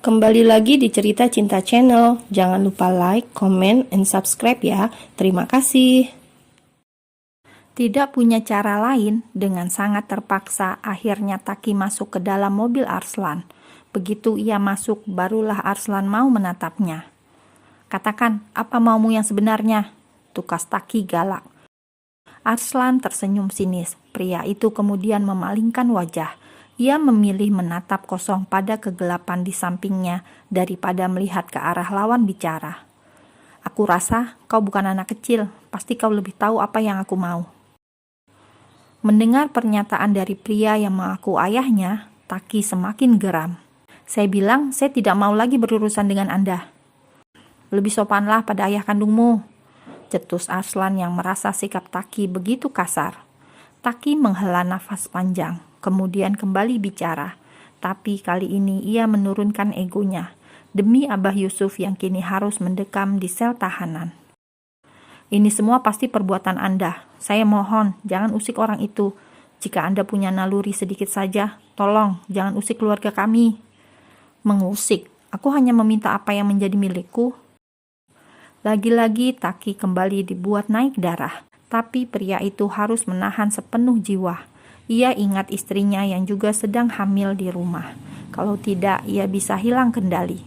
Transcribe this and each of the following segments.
Kembali lagi di Cerita Cinta Channel. Jangan lupa like, comment, and subscribe ya. Terima kasih. Tidak punya cara lain, dengan sangat terpaksa akhirnya Taki masuk ke dalam mobil Arslan. Begitu ia masuk, barulah Arslan mau menatapnya. "Katakan, apa maumu yang sebenarnya?" tukas Taki galak. Arslan tersenyum sinis. Pria itu kemudian memalingkan wajah. Ia memilih menatap kosong pada kegelapan di sampingnya daripada melihat ke arah lawan bicara. "Aku rasa kau bukan anak kecil, pasti kau lebih tahu apa yang aku mau." Mendengar pernyataan dari pria yang mengaku ayahnya, Taki semakin geram. "Saya bilang saya tidak mau lagi berurusan dengan Anda." "Lebih sopanlah pada ayah kandungmu," cetus Arslan yang merasa sikap Taki begitu kasar. Taki menghela nafas panjang, kemudian kembali bicara. Tapi kali ini ia menurunkan egonya, demi Abah Yusuf yang kini harus mendekam di sel tahanan. "Ini semua pasti perbuatan Anda. Saya mohon, jangan usik orang itu. Jika Anda punya naluri sedikit saja, tolong jangan usik keluarga kami." "Mengusik? Aku hanya meminta apa yang menjadi milikku." Lagi-lagi Taki kembali dibuat naik darah. Tapi pria itu harus menahan sepenuh jiwa. Ia ingat istrinya yang juga sedang hamil di rumah. Kalau tidak, ia bisa hilang kendali.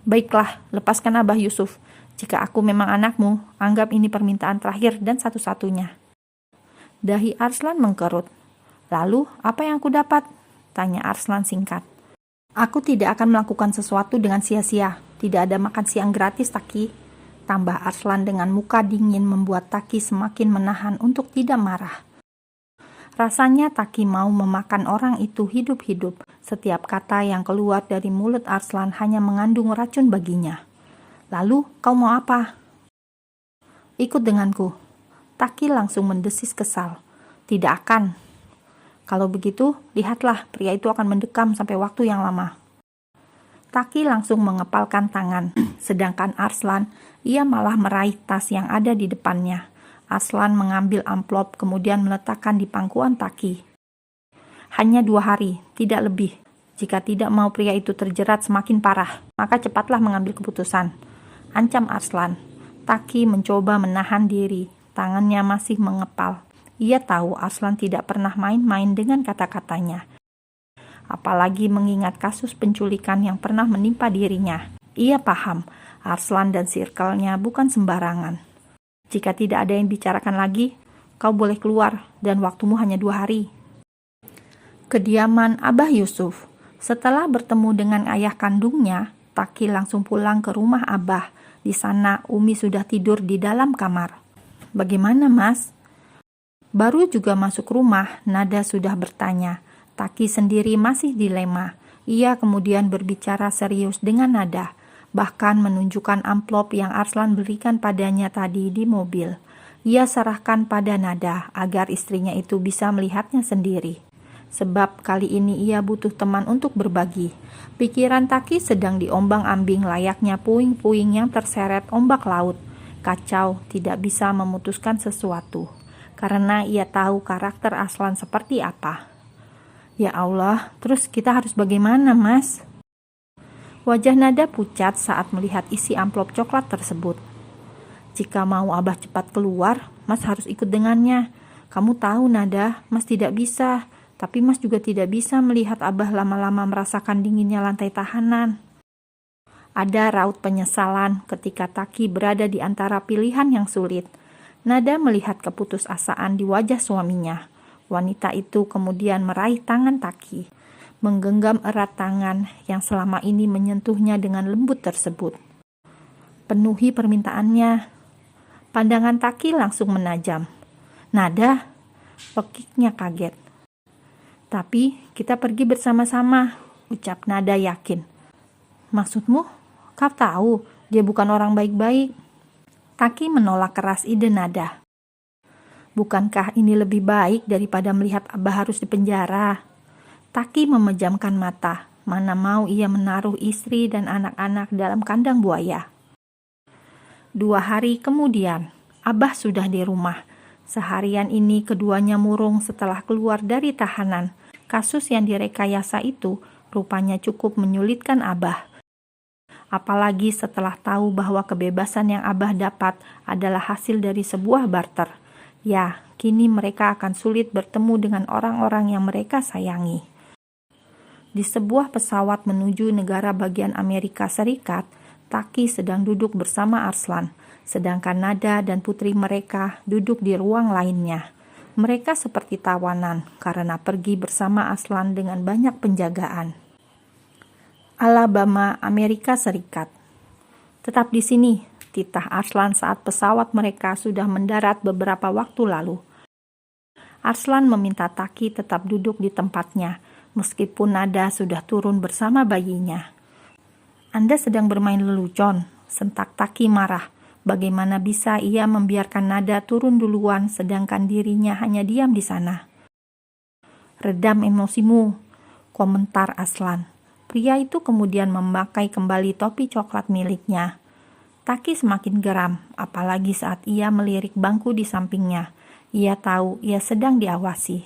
"Baiklah, lepaskan Abah Yusuf. Jika aku memang anakmu, anggap ini permintaan terakhir dan satu-satunya." Dahi Arslan mengkerut. "Lalu, apa yang aku dapat?" tanya Arslan singkat. "Aku tidak akan melakukan sesuatu dengan sia-sia. Tidak ada makan siang gratis, Taki," tambah Arslan dengan muka dingin membuat Taki semakin menahan untuk tidak marah. Rasanya Taki mau memakan orang itu hidup-hidup. Setiap kata yang keluar dari mulut Arslan hanya mengandung racun baginya. "Lalu, kau mau apa?" "Ikut denganku." Taki langsung mendesis kesal. "Tidak akan." "Kalau begitu, lihatlah, pria itu akan mendekam sampai waktu yang lama." Taki langsung mengepalkan tangan, sedangkan Arslan, ia malah meraih tas yang ada di depannya. Arslan mengambil amplop kemudian meletakkan di pangkuan Taki. "Hanya 2 hari, tidak lebih. Jika tidak mau pria itu terjerat semakin parah, maka cepatlah mengambil keputusan," ancam Arslan. Taki mencoba menahan diri, tangannya masih mengepal. Ia tahu Arslan tidak pernah main-main dengan kata-katanya. Apalagi mengingat kasus penculikan yang pernah menimpa dirinya. Ia paham, Arslan dan circle-nya bukan sembarangan. "Jika tidak ada yang bicarakan lagi, kau boleh keluar dan waktumu hanya 2 hari. Kediaman Abah Yusuf. Setelah bertemu dengan ayah kandungnya, Taki langsung pulang ke rumah Abah. Di sana Umi sudah tidur di dalam kamar. "Bagaimana, Mas?" Baru juga masuk rumah, Nada sudah bertanya. Taki sendiri masih dilema. Ia kemudian berbicara serius dengan Nada, bahkan menunjukkan amplop yang Arslan berikan padanya tadi di mobil. Ia serahkan pada Nada agar istrinya itu bisa melihatnya sendiri. Sebab kali ini ia butuh teman untuk berbagi. Pikiran Taki sedang diombang-ambing layaknya puing-puing yang terseret ombak laut. Kacau, tidak bisa memutuskan sesuatu. Karena ia tahu karakter Arslan seperti apa. "Ya Allah, terus kita harus bagaimana, Mas?" Wajah Nada pucat saat melihat isi amplop coklat tersebut. "Jika mau Abah cepat keluar, Mas harus ikut dengannya. Kamu tahu, Nada, Mas tidak bisa. Tapi Mas juga tidak bisa melihat Abah lama-lama merasakan dinginnya lantai tahanan." Ada raut penyesalan ketika Taki berada di antara pilihan yang sulit. Nada melihat keputusasaan di wajah suaminya. Wanita itu kemudian meraih tangan Taki, menggenggam erat tangan yang selama ini menyentuhnya dengan lembut tersebut. "Penuhi permintaannya." Pandangan Taki langsung menajam. "Nada?" Pekiknya kaget. "Tapi kita pergi bersama-sama," ucap Nada yakin. "Maksudmu? Kau tahu dia bukan orang baik-baik." Taki menolak keras ide Nada. "Bukankah ini lebih baik daripada melihat Abah harus dipenjara?" Taki memejamkan mata. Mana mau ia menaruh istri dan anak-anak dalam kandang buaya. 2 hari kemudian, Abah sudah di rumah. Seharian ini keduanya murung setelah keluar dari tahanan. Kasus yang direkayasa itu rupanya cukup menyulitkan Abah. apalagi setelah tahu bahwa kebebasan yang Abah dapat adalah hasil dari sebuah barter. Ya, kini mereka akan sulit bertemu dengan orang-orang yang mereka sayangi. Di sebuah pesawat menuju negara bagian Amerika Serikat, Taki sedang duduk bersama Arslan, sedangkan Nada dan putri mereka duduk di ruang lainnya. Mereka seperti tawanan karena pergi bersama Arslan dengan banyak penjagaan. Alabama, Amerika Serikat. Tetap di sini, titah Arslan saat pesawat mereka sudah mendarat beberapa waktu lalu. Arslan meminta Taki tetap duduk di tempatnya, meskipun Nada sudah turun bersama bayinya. Anda sedang bermain lelucon, sentak Taki marah. Bagaimana bisa ia membiarkan Nada turun duluan sedangkan dirinya hanya diam di sana? Redam emosimu, komentar Arslan. Pria itu kemudian memakai kembali topi coklat miliknya. Taki semakin geram, apalagi saat ia melirik bangku di sampingnya. Ia tahu ia sedang diawasi.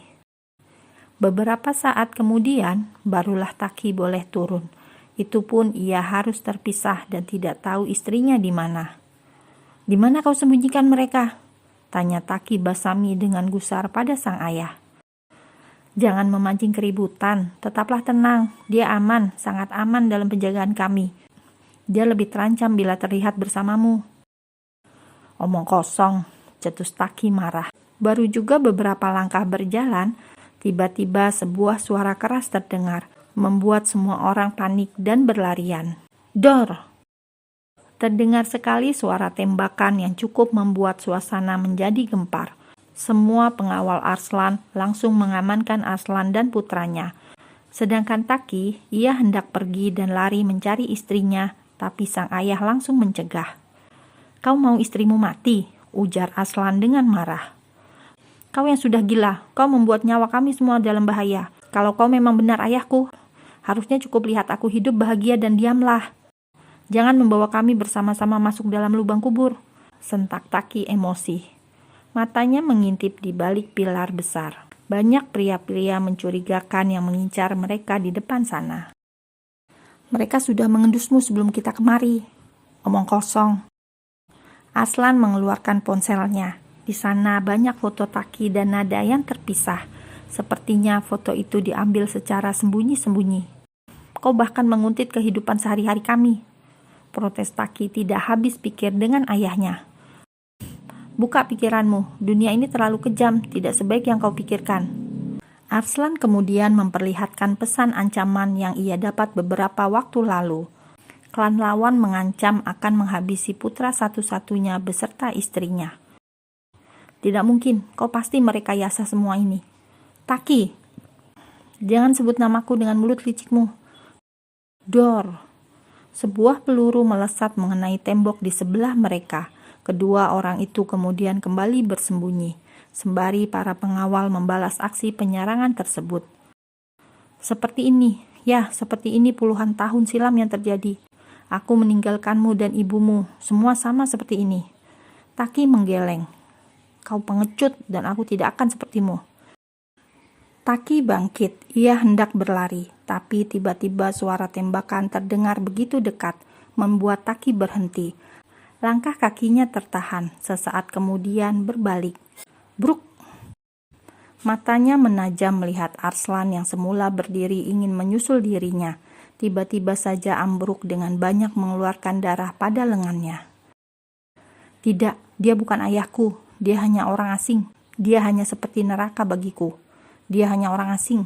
Beberapa saat kemudian, barulah Taki boleh turun. Itu pun ia harus terpisah dan tidak tahu istrinya di mana. Di mana kau sembunyikan mereka? Tanya Taki Basami dengan gusar pada sang ayah. Jangan memancing keributan, tetaplah tenang. Dia aman, sangat aman dalam penjagaan kami. Dia lebih terancam bila terlihat bersamamu. Omong kosong, cetus Taki marah. Baru juga beberapa langkah berjalan, tiba-tiba sebuah suara keras terdengar, membuat semua orang panik dan berlarian. Dor! Terdengar sekali suara tembakan yang cukup membuat suasana menjadi gempar. Semua pengawal Arslan langsung mengamankan Arslan dan putranya. Sedangkan Taki, ia hendak pergi dan lari mencari istrinya, tapi sang ayah langsung mencegah. Kau mau istrimu mati? Ujar Arslan dengan marah. Kau yang sudah gila, kau membuat nyawa kami semua dalam bahaya. Kalau kau memang benar ayahku, harusnya cukup lihat aku hidup bahagia dan diamlah. Jangan membawa kami bersama-sama masuk dalam lubang kubur, sentak Taki emosi. Matanya mengintip di balik pilar besar. Banyak pria-pria mencurigakan yang mengincar mereka di depan sana. Mereka sudah mengendusmu sebelum kita kemari. Omong kosong. Arslan mengeluarkan ponselnya. Di sana banyak foto Taki dan Nada yang terpisah. Sepertinya foto itu diambil secara sembunyi-sembunyi. Kau bahkan menguntit kehidupan sehari-hari kami. Protes Taki tidak habis pikir dengan ayahnya. Buka pikiranmu, dunia ini terlalu kejam, tidak sebaik yang kau pikirkan. Arslan kemudian memperlihatkan pesan ancaman yang ia dapat beberapa waktu lalu. Klan lawan mengancam akan menghabisi putra satu-satunya beserta istrinya. Tidak mungkin, kau pasti merekayasa semua ini. Taki, jangan sebut namaku dengan mulut licikmu. Dor! Sebuah peluru melesat mengenai tembok di sebelah mereka. Kedua orang itu kemudian kembali bersembunyi, sembari para pengawal membalas aksi penyerangan tersebut. Seperti ini puluhan tahun silam yang terjadi. Aku meninggalkanmu dan ibumu, semua sama seperti ini. Taki menggeleng. Kau pengecut dan aku tidak akan sepertimu. Taki bangkit, ia hendak berlari, tapi tiba-tiba suara tembakan terdengar begitu dekat, membuat Taki berhenti. Langkah kakinya tertahan, sesaat kemudian berbalik. Bruk! Matanya menajam melihat Arslan yang semula berdiri ingin menyusul dirinya. Tiba-tiba saja ambruk dengan banyak mengeluarkan darah pada lengannya. Tidak, dia bukan ayahku. Dia hanya orang asing. Dia hanya seperti neraka bagiku. Dia hanya orang asing.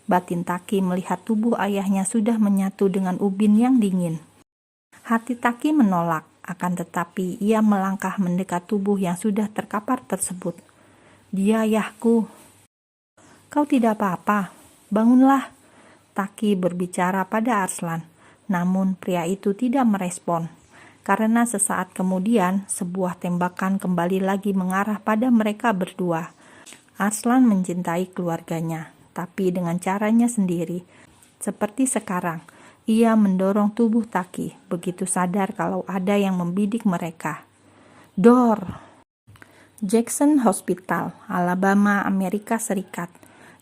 Batin Taki melihat tubuh ayahnya sudah menyatu dengan ubin yang dingin. Hati Taki menolak. Akan tetapi ia melangkah mendekat tubuh yang sudah terkapar tersebut. Dia ayahku. Kau tidak apa-apa, bangunlah. Taki berbicara pada Arslan. Namun pria itu tidak merespon. Karena sesaat kemudian sebuah tembakan kembali lagi mengarah pada mereka berdua. Arslan mencintai keluarganya, tapi dengan caranya sendiri. Seperti sekarang. Ia mendorong tubuh Taki, begitu sadar kalau ada yang membidik mereka. Dor! Jackson Hospital, Alabama, Amerika Serikat.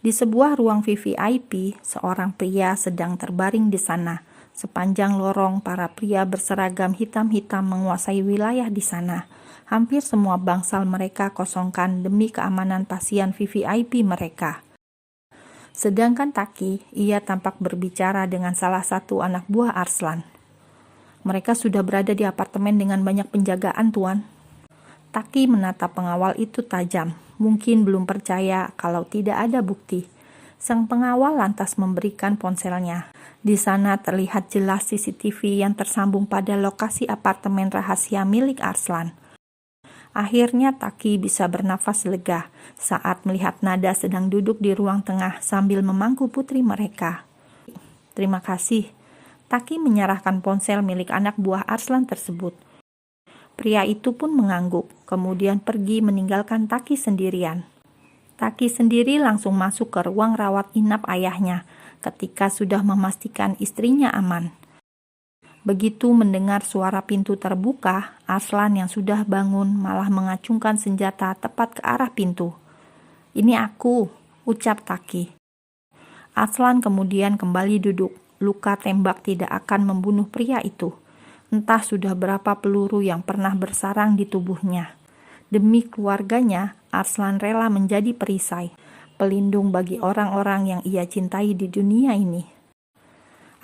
Di sebuah ruang VVIP, seorang pria sedang terbaring di sana. Sepanjang lorong, para pria berseragam hitam-hitam menguasai wilayah di sana. Hampir semua bangsal mereka kosongkan demi keamanan pasien VVIP mereka. Sedangkan Taki, ia tampak berbicara dengan salah satu anak buah Arslan. Mereka sudah berada di apartemen dengan banyak penjagaan, Tuan. Taki menatap pengawal itu tajam, mungkin belum percaya kalau tidak ada bukti. Sang pengawal lantas memberikan ponselnya. Di sana terlihat jelas CCTV yang tersambung pada lokasi apartemen rahasia milik Arslan. Akhirnya Taki bisa bernafas lega saat melihat Nada sedang duduk di ruang tengah sambil memangku putri mereka. Terima kasih. Taki menyerahkan ponsel milik anak buah Arslan tersebut. Pria itu pun mengangguk, kemudian pergi meninggalkan Taki sendirian. Taki sendiri langsung masuk ke ruang rawat inap ayahnya ketika sudah memastikan istrinya aman. Begitu mendengar suara pintu terbuka, Arslan yang sudah bangun malah mengacungkan senjata tepat ke arah pintu. "Ini aku," ucap Taki. Arslan kemudian kembali duduk. Luka tembak tidak akan membunuh pria itu. Entah sudah berapa peluru yang pernah bersarang di tubuhnya. Demi keluarganya, Arslan rela menjadi perisai, pelindung bagi orang-orang yang ia cintai di dunia ini.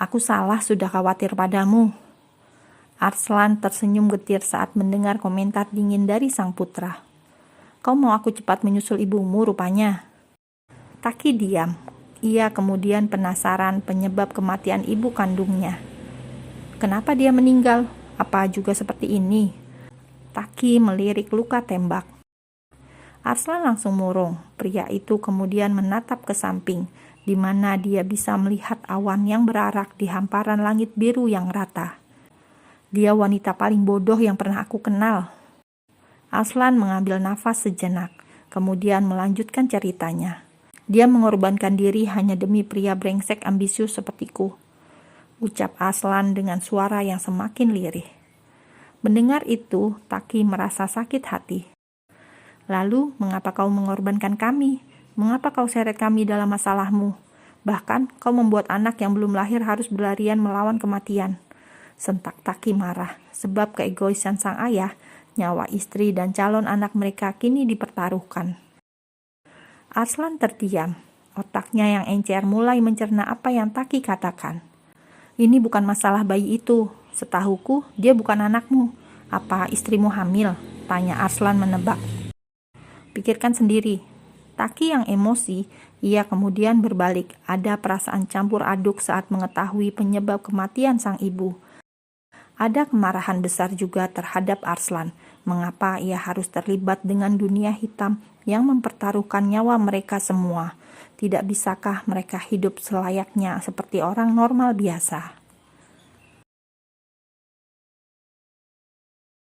"Aku salah sudah khawatir padamu." Arslan tersenyum getir saat mendengar komentar dingin dari sang putra. "Kau mau aku cepat menyusul ibumu rupanya." Taki diam. Ia kemudian penasaran penyebab kematian ibu kandungnya. Kenapa dia meninggal? Apa juga seperti ini? Taki melirik luka tembak. Arslan langsung murung. Pria itu kemudian menatap ke samping, di mana dia bisa melihat awan yang berarak di hamparan langit biru yang rata. "Dia wanita paling bodoh yang pernah aku kenal." Arslan mengambil nafas sejenak, kemudian melanjutkan ceritanya. "Dia mengorbankan diri hanya demi pria brengsek ambisius sepertiku," ucap Arslan dengan suara yang semakin lirih. Mendengar itu, Taki merasa sakit hati. "Lalu, mengapa kau mengorbankan kami? Mengapa kau seret kami dalam masalahmu? Bahkan, kau membuat anak yang belum lahir harus berlarian melawan kematian." Sentak Taki marah, sebab keegoisan sang ayah, nyawa istri dan calon anak mereka kini dipertaruhkan. Arslan terdiam. Otaknya yang encer mulai mencerna apa yang Taki katakan. "Ini bukan masalah bayi itu. Setahuku, dia bukan anakmu. Apa istrimu hamil?" tanya Arslan menebak. "Pikirkan sendiri." Taki yang emosi, ia kemudian berbalik. Ada perasaan campur aduk saat mengetahui penyebab kematian sang ibu. Ada kemarahan besar juga terhadap Arslan. Mengapa ia harus terlibat dengan dunia hitam yang mempertaruhkan nyawa mereka semua? Tidak bisakah mereka hidup selayaknya seperti orang normal biasa?